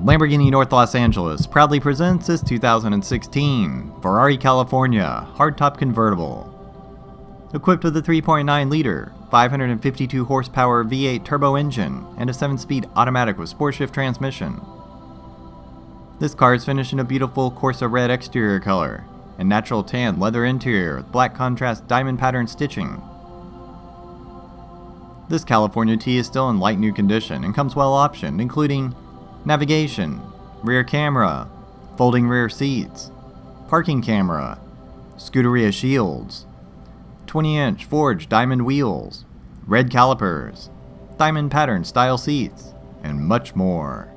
Lamborghini North Los Angeles proudly presents this 2016 Ferrari California hardtop convertible. Equipped with a 3.9-liter, 552 horsepower V8 turbo engine and a 7-speed automatic with sport shift transmission. This car is finished in a beautiful Corsa Red exterior color and natural tan leather interior with black contrast diamond pattern stitching. This California T is still in light new condition and comes well optioned, including navigation, rear camera, folding rear seats, parking camera, Scuderia Shields, 20-inch forged diamond wheels, red calipers, diamond pattern style seats, and much more.